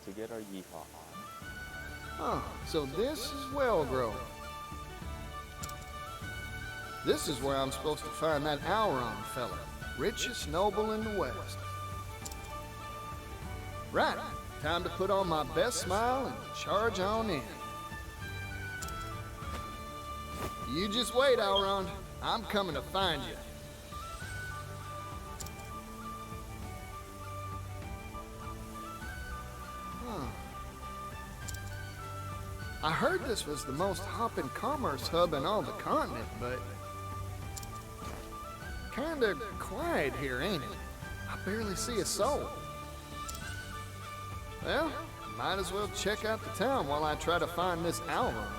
to get our yeehaw on. Oh, so this is Wellgrove. This is where I'm supposed to find that Auron fella, richest noble in the West. Right, time to put on my best smile and charge on in. You just wait, Auron. I'm coming to find you. I heard this was the most hopping commerce hub in all the continent, but kinda quiet here, ain't it? I barely see a soul. Well, might as well check out the town while I try to find this Auron.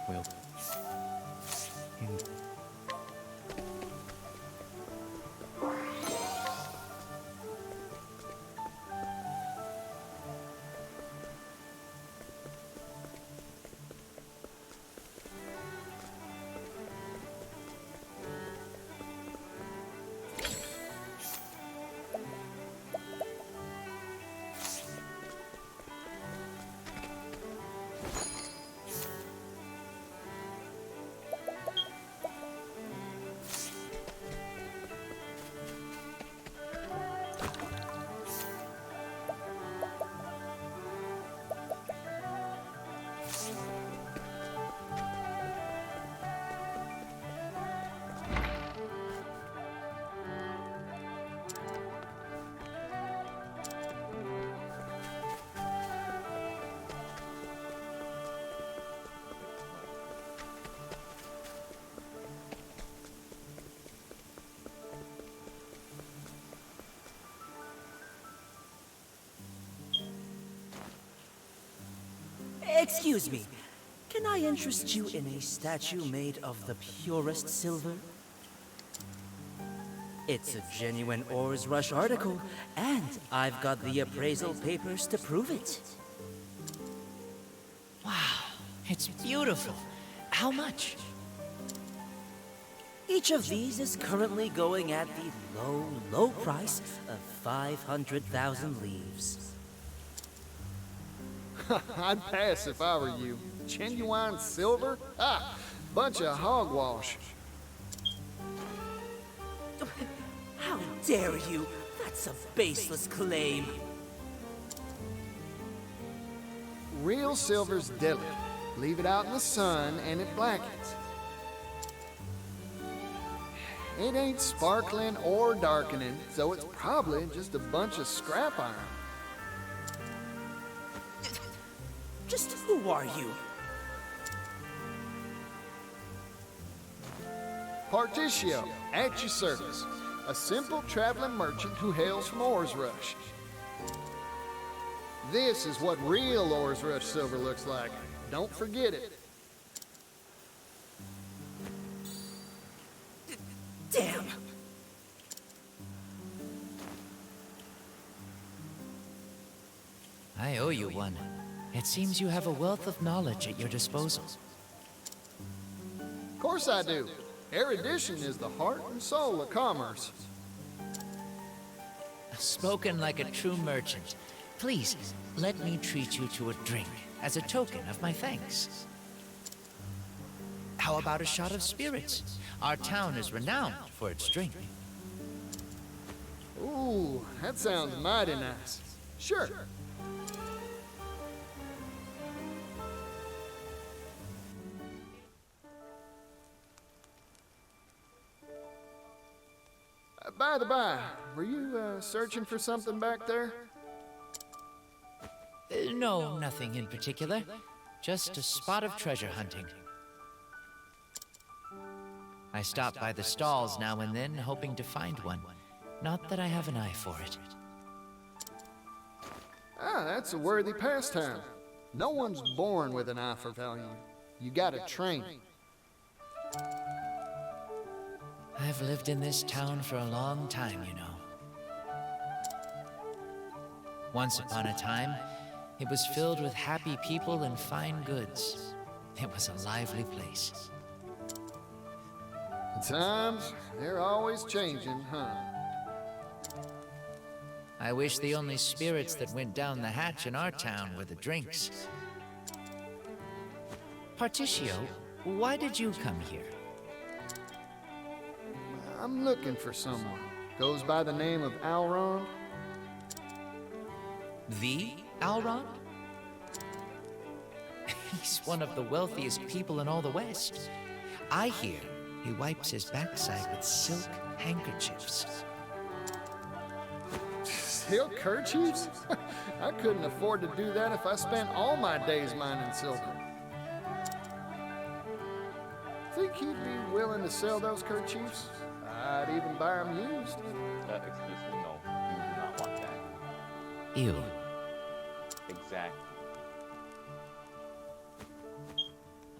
Well, Excuse me, can I interest you in a statue made of the purest silver? It's a genuine Ores Rush article, and I've got the appraisal papers to prove it. Wow, it's beautiful. How much? Each of these is currently going at the low, low price of 500,000 leaves. I'd pass if I were you. Genuine silver? Ah, bunch of hogwash. How dare you? That's a baseless claim. Real silver's delicate. Leave it out in the sun and it blackens. It ain't sparkling or darkening, so it's probably just a bunch of scrap iron. Just who are you? Partitio, at your service. A simple traveling merchant who hails from Ores Rush. This is what real Ores Rush silver looks like. Don't forget it. Damn! I owe you one. It seems you have a wealth of knowledge at your disposal. Of course I do. Erudition is the heart and soul of commerce. Spoken like a true merchant. Please, let me treat you to a drink as a token of my thanks. How about a shot of spirits? Our town is renowned for its drink. Ooh, that sounds mighty nice. Sure. By the by, were you searching for something back there? No, nothing in particular. Just a spot of treasure hunting. I stop by the stalls now and then, hoping to find one. Not that I have an eye for it. Ah, that's a worthy pastime. No one's born with an eye for value. You gotta train. I've lived in this town for a long time, you know. Once upon a time, it was filled with happy people and fine goods. It was a lively place. The times, they're always changing, huh? I wish the only spirits that went down the hatch in our town were the drinks. Partitio, why did you come here? I'm looking for someone. Goes by the name of Alron. The Alron? He's one of the wealthiest people in all the West. I hear he wipes his backside with silk handkerchiefs. Silk kerchiefs? I couldn't afford to do that if I spent all my days mining silver. Think he'd be willing to sell those kerchiefs? I'd even buy them used. Excuse me, no. You do not want that. Ew. Exactly.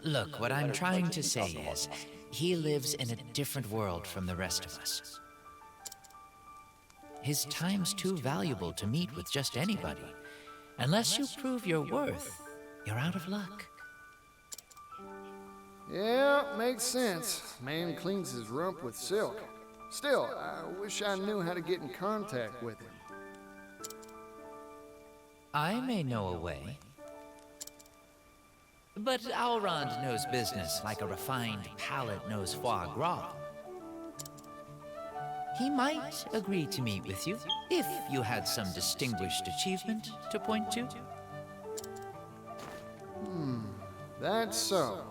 Look, what I'm trying to say is, he lives in a different world from the rest of us. His time's too valuable to meet with just anybody. Unless you prove your worth, you're out of luck. Yeah, makes sense. Man cleans his rump with silk. Still, I wish I knew how to get in contact with him. I may know a way. But Alrond knows business like a refined palate knows foie gras. He might agree to meet with you, if you had some distinguished achievement to point to. That's so.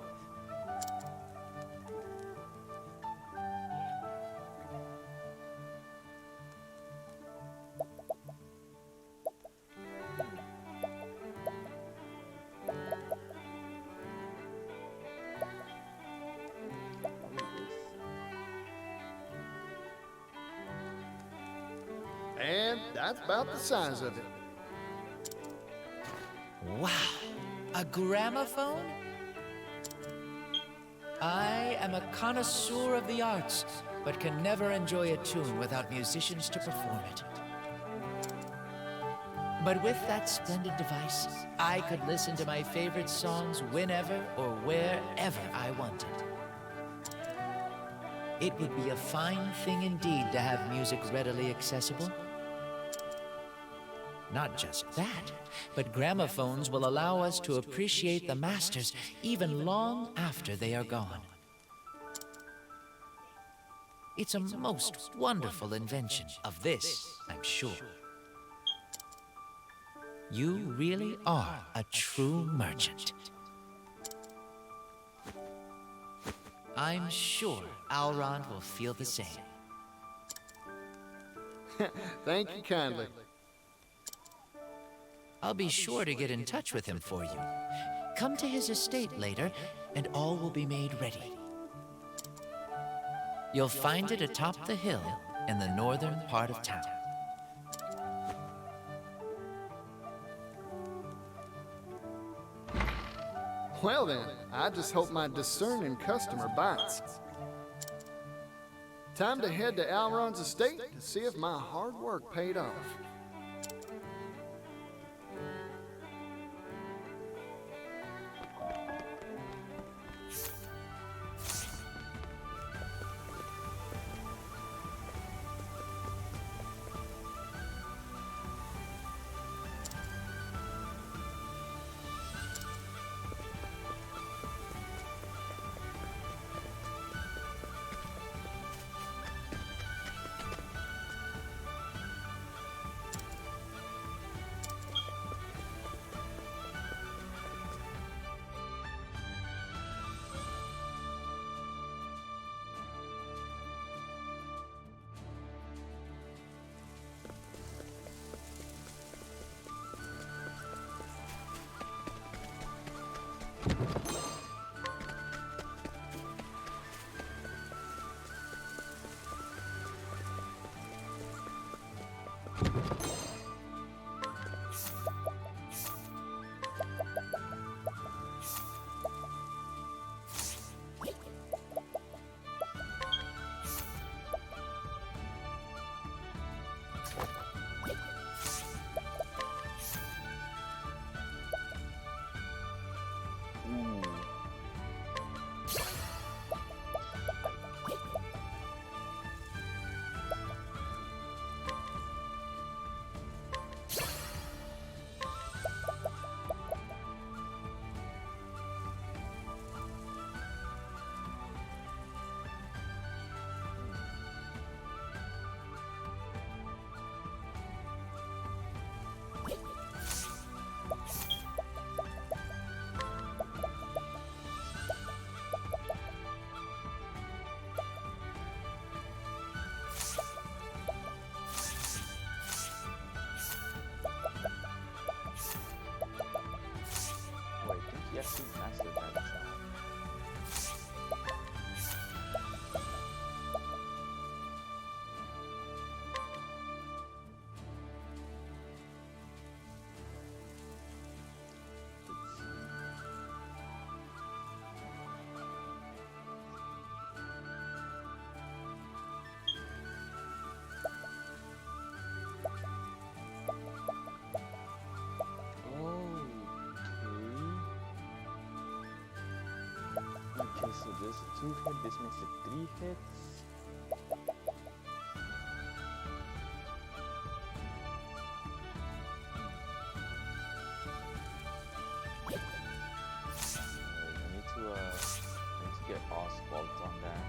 And that's about the size of it. Wow, a gramophone? I am a connoisseur of the arts, but can never enjoy a tune without musicians to perform it. But with that splendid device, I could listen to my favorite songs whenever or wherever I wanted. It would be a fine thing indeed to have music readily accessible. Not just that, but gramophones will allow us to appreciate the masters even long after they are gone. It's a most wonderful invention of this, I'm sure. You really are a true merchant. I'm sure Alrond will feel the same. Thank you kindly. I'll be sure to get in touch with him for you. Come to his estate later, and all will be made ready. You'll find it atop the hill in the northern part of town. Well then, I just hope my discerning customer bites. Time to head to Alron's estate to see if my hard work paid off. guess he's mastered by himself. Okay, so this is a 2 hit, this makes it 3 hits. I need to get Oswald on that.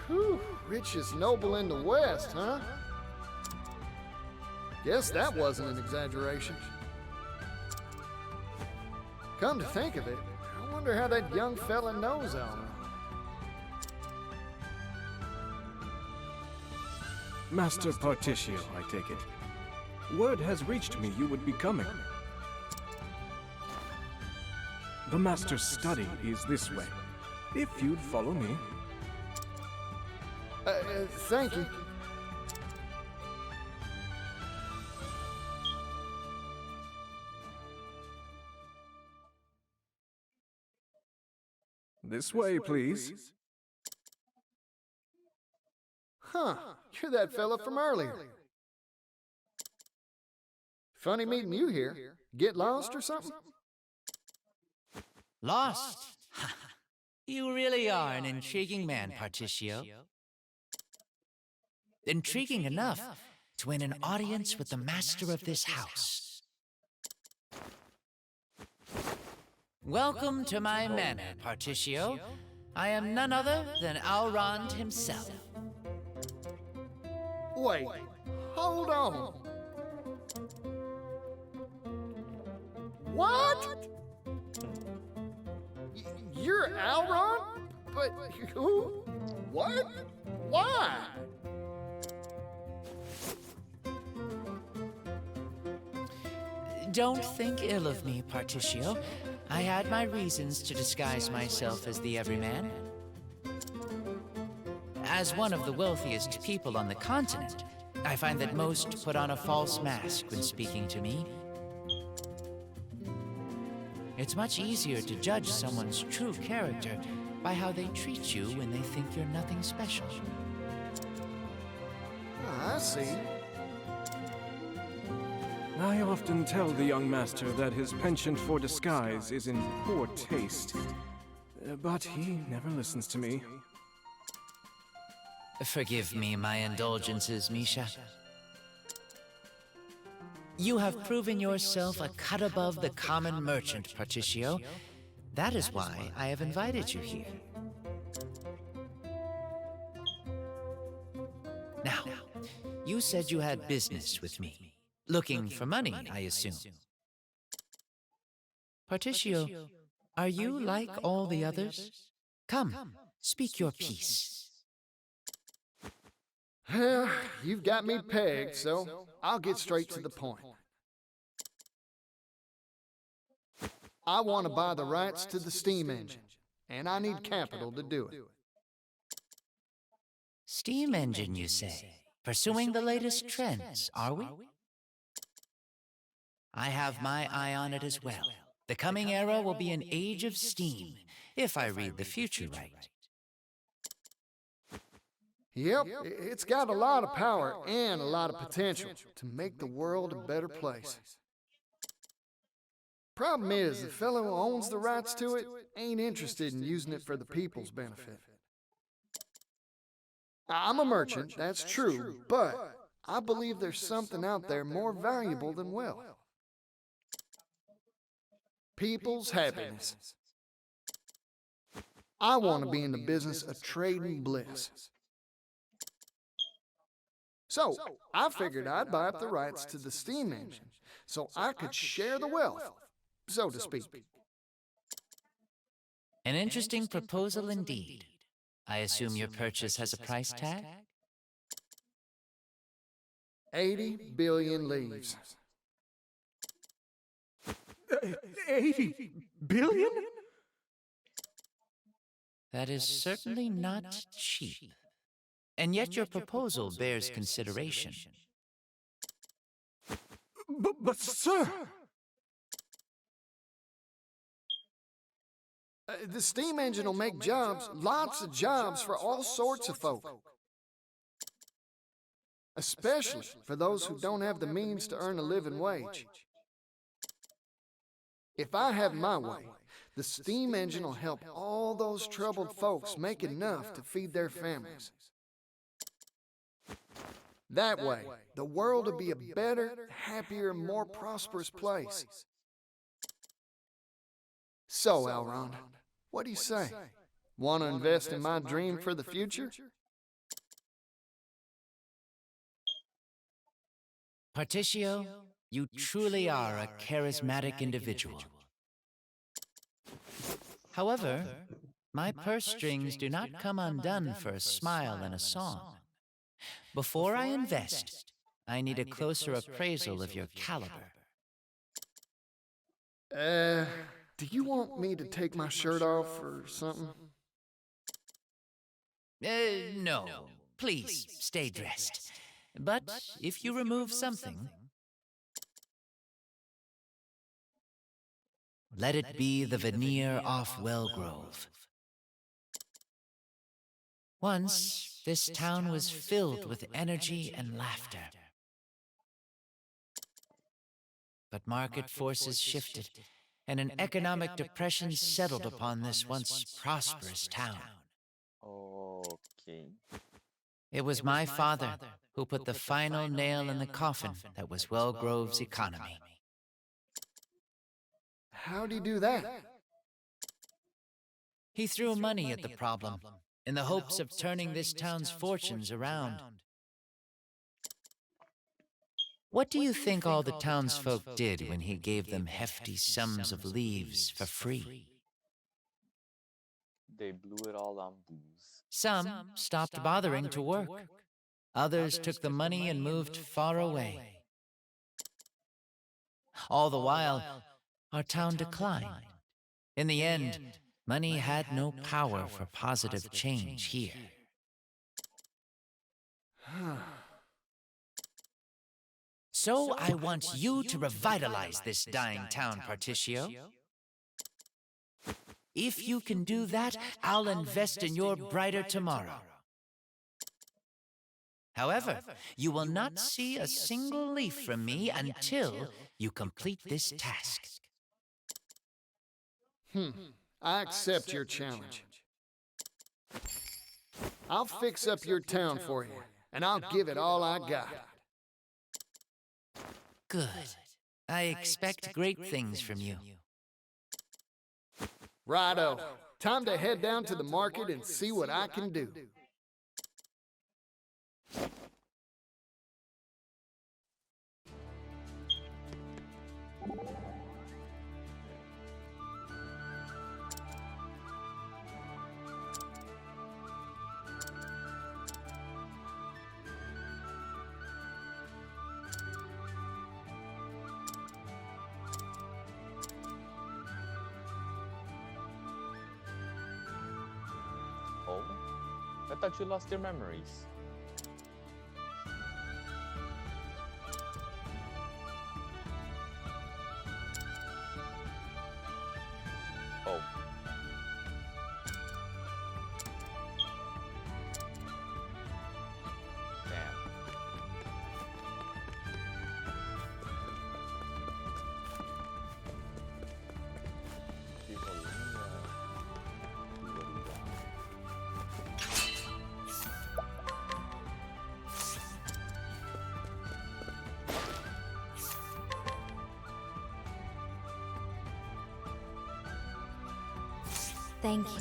Whew, richest noble in the West, huh? Guess that wasn't an exaggeration. Come to think of it, I wonder how that young fella knows Alma. Master Partitio, I take it. Word has reached me you would be coming. The Master's study is this way. If you'd follow me. Thank you. This way, please. Huh, you're that fella from earlier. Funny meeting you here. Get lost or something? Lost? You really are an intriguing man, Partitio. Intriguing enough to win an audience with the master of this house. Welcome to my manor, Partitio. I am none other than Alrond himself. Wait, hold on. What? You're Alrond? But who? What? Why? Don't think ill of me, Partitio. I had my reasons to disguise myself as the everyman. As one of the wealthiest people on the continent, I find that most put on a false mask when speaking to me. It's much easier to judge someone's true character by how they treat you when they think you're nothing special. I see. I often tell the young master that his penchant for disguise is in poor taste. But he never listens to me. Forgive me my indulgences, Misha. You have proven yourself a cut above the common merchant, Partitio. That is why I have invited you here. Now, you said you had business with me. Looking for money, I assume. Partitio, are you like all the others? Come, speak your piece. Well, you've got me pegged, so I'll get straight to the point. I want to buy the rights to the steam engine, and I need capital to do it. Steam engine, you say? Pursuing the latest trends, are we? I have my eye on it as well. The coming era will be an age of steam, if I read the future right. Yep, it's got a lot of power and a lot of potential to make the world a better place. Problem is, the fellow who owns the rights to it ain't interested in using it for the people's benefit. I'm a merchant, that's true, but I believe there's something out there more valuable than wealth. People's happiness. I want to be in the business of trading bliss. So, I figured I'd buy up the rights to the steam engine so I could share the wealth, so to speak. An interesting proposal indeed. I assume your purchase has a price tag? 80 billion leaves. 80 billion? That is certainly not cheap. And yet your proposal bears consideration. But sir! The steam engine will make jobs, lots of jobs for all sorts of folk. Especially for those who don't have the means to earn a living wage. If I have my way, the steam engine will help all those troubled folks make enough to feed their families. That way, the world will be a better, happier, more prosperous place. So, Elrond, what do you say? Want to invest in my dream for the future? Partitio, you truly are a charismatic individual. However, my purse strings do not come undone for a smile and a song. Before I invest, I need a closer appraisal of your caliber. Do you want me to take my shirt off or something? No. Please, stay dressed. But if you remove something, let it be the veneer off Wellgrove. Once, this town was filled with energy and laughter. But market forces shifted, and an economic depression settled upon this once prosperous town. Okay. It was my father who put the final nail in the coffin that was Wellgrove's economy. How'd he do that? He threw money at the problem, in the hopes of turning this town's fortunes around. What do you think all the townsfolk did when he gave them hefty sums of leaves for free? They blew it all on booze. Some stopped bothering to work. Others took the money and moved far away. All the while, our town declined. In the end, money had no power for positive change here. So I want you to revitalize this dying town, Partitio. If you can do that, I'll invest in your brighter tomorrow. However, you will not see a single leaf from me until you complete this task. I accept your challenge. I'll fix up your town for you, and I'll give it all I got. Good. I expect great things from you. Righto. Time to head down to the market and see what I can do. Oh? I thought you lost your memories. Oh. Damn. Thank you.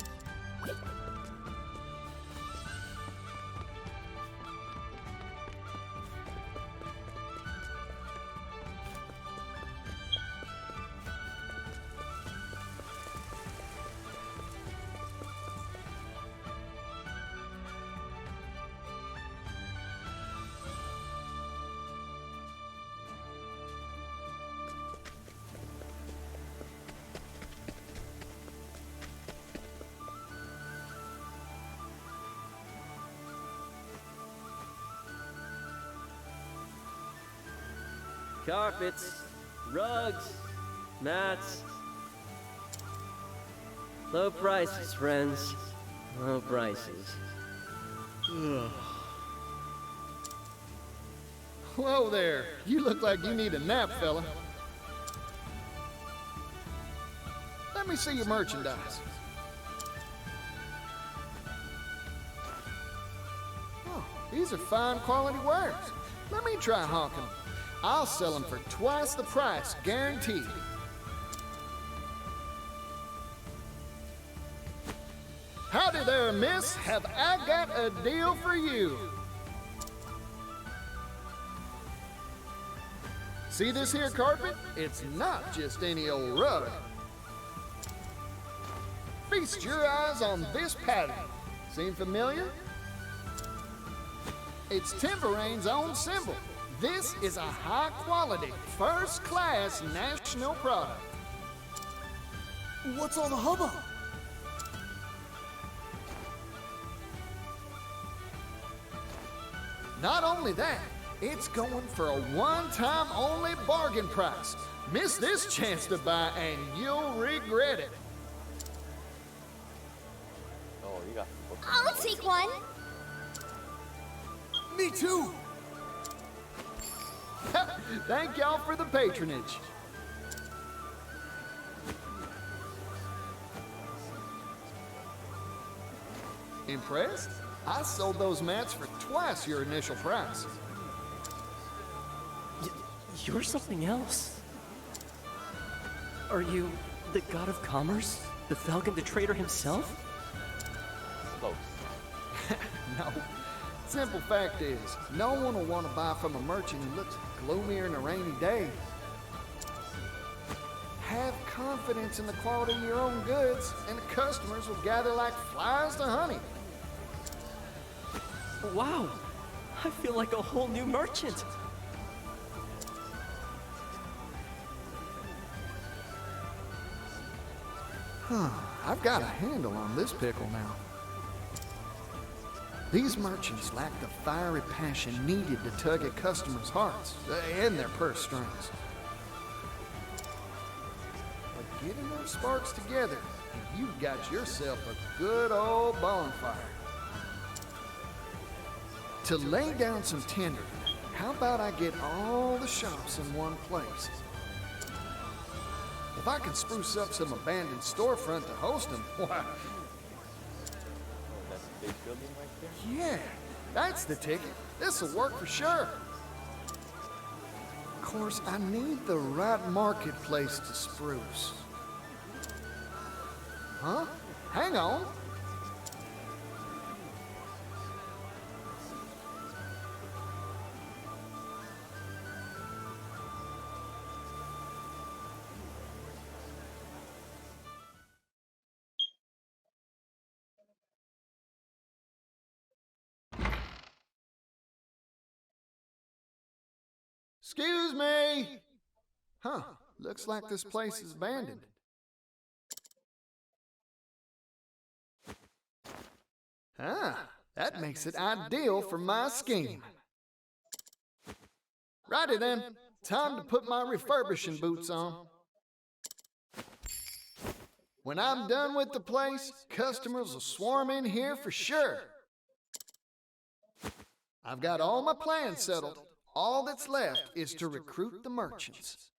carpets, rugs, mats. Low prices, friends. Low prices. Whoa there. You look like you need a nap, fella. Let me see your merchandise. Oh, these are fine quality wares. Let me try hawking them. I'll sell them for twice the price, guaranteed. Howdy there, miss. Have I got a deal for you? See this here carpet? It's not just any old rug. Feast your eyes on this pattern. Seem familiar? It's Timberane's own symbol. This is a high-quality, first-class national product. What's all the hubbub? Not only that, it's going for a one-time only bargain price. Miss this chance to buy and you'll regret it. Oh, you got. I'll take one. Me too. Thank y'all for the patronage. Impressed? I sold those mats for twice your initial price. You're something else. Are you the god of commerce? The Falcon the Trader himself? Close. No. Simple fact is, no one will want to buy from a merchant who looks gloomier than a rainy day. Have confidence in the quality of your own goods, and the customers will gather like flies to honey. Wow! I feel like a whole new merchant! I've got a handle on this pickle now. These merchants lack the fiery passion needed to tug at customers' hearts and their purse strings. But get enough sparks together, and you've got yourself a good old bonfire. To lay down some tinder, how about I get all the shops in one place? If I can spruce up some abandoned storefront to host them, why? Oh, that's a big building right there? Yeah, that's the ticket. This'll work for sure. Of course, I need the right marketplace to spruce. Huh? Hang on. Excuse me! Huh, looks like this place is abandoned. Ah, that makes it ideal for my scheme. Righty then, time to put my refurbishing boots on. When I'm done with the place, customers will swarm in here for sure. I've got all my plans settled. All that's left is to recruit the merchants.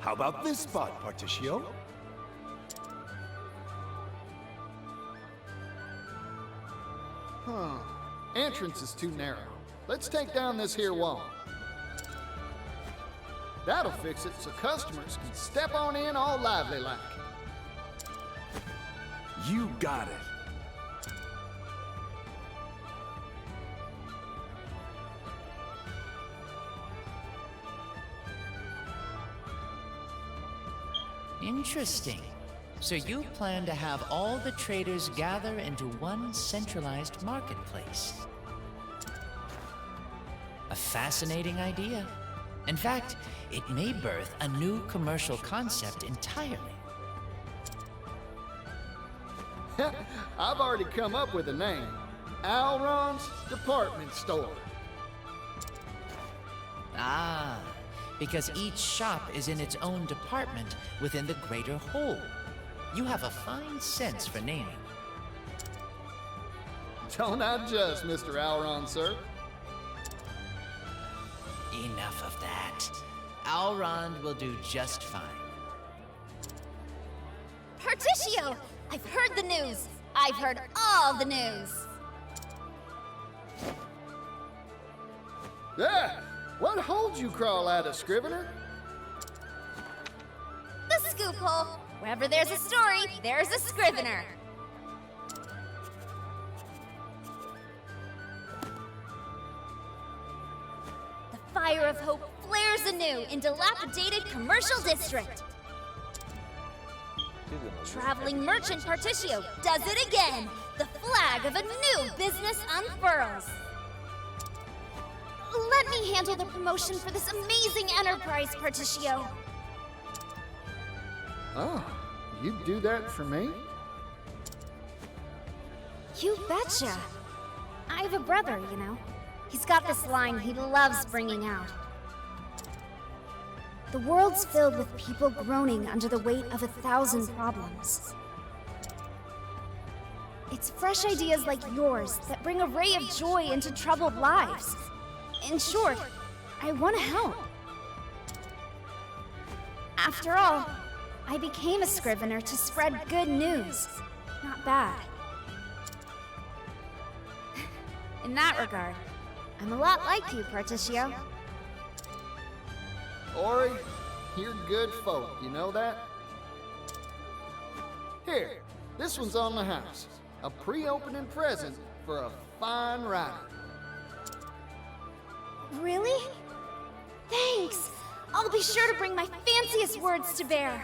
How about this spot, Partitio? Huh. Entrance is too narrow. Let's take down this here wall. That'll fix it so customers can step on in all lively like. You got it. Interesting. So you plan to have all the traders gather into one centralized marketplace. A fascinating idea. In fact, it may birth a new commercial concept entirely. I've already come up with a name. Alron's Department Store. Ah, because each shop is in its own department within the greater whole. You have a fine sense for naming. Don't I just, Mr. Alron, sir? Enough of that. Alrond will do just fine. Partitio! I've heard the news! I've heard all the news! Yeah! What holds you crawl out of Scrivener? The scoop hole! Wherever there's a story, there's a Scrivener! The fire of hope flares anew in dilapidated commercial district. Traveling merchant Partitio does it again! The flag of a new business unfurls! Let me handle the promotion for this amazing enterprise, Partitio. Oh, you'd do that for me? You betcha. I have a brother, you know. He's got this line he loves bringing out. The world's filled with people groaning under the weight of 1,000 problems. It's fresh ideas like yours that bring a ray of joy into troubled lives. In short, I want to help. After all, I became a Scrivener to spread good news, not bad. In that regard, I'm a lot like you, Partitio. Ori, you're good folk, you know that? Here, this one's on the house. A pre-opening present for a fine writer. Really? Thanks! I'll be sure to bring my fanciest words to bear.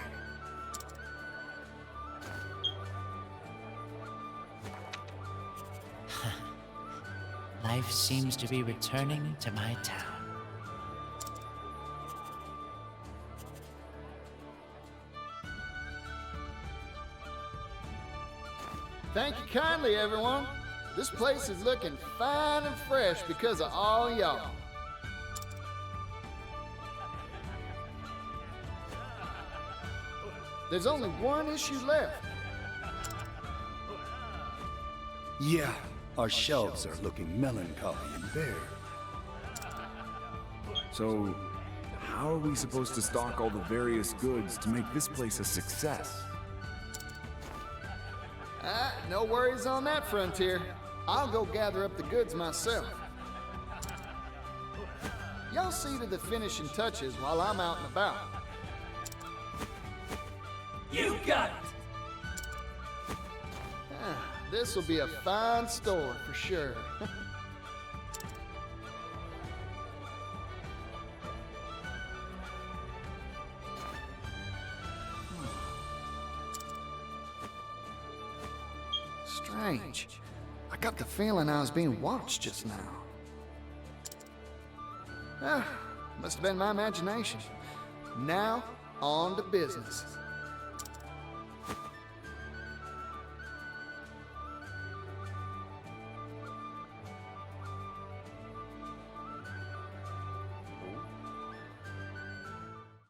Life seems to be returning to my town. Thank you kindly, everyone. This place is looking fine and fresh because of all y'all. There's only one issue left. Yeah, our shelves are looking melancholy and bare. So, how are we supposed to stock all the various goods to make this place a success? No worries on that frontier. I'll go gather up the goods myself. Y'all see to the finishing touches while I'm out and about. You got it! This'll be a fine store for sure. Strange. I got the feeling I was being watched just now. Must have been my imagination. Now, on to business.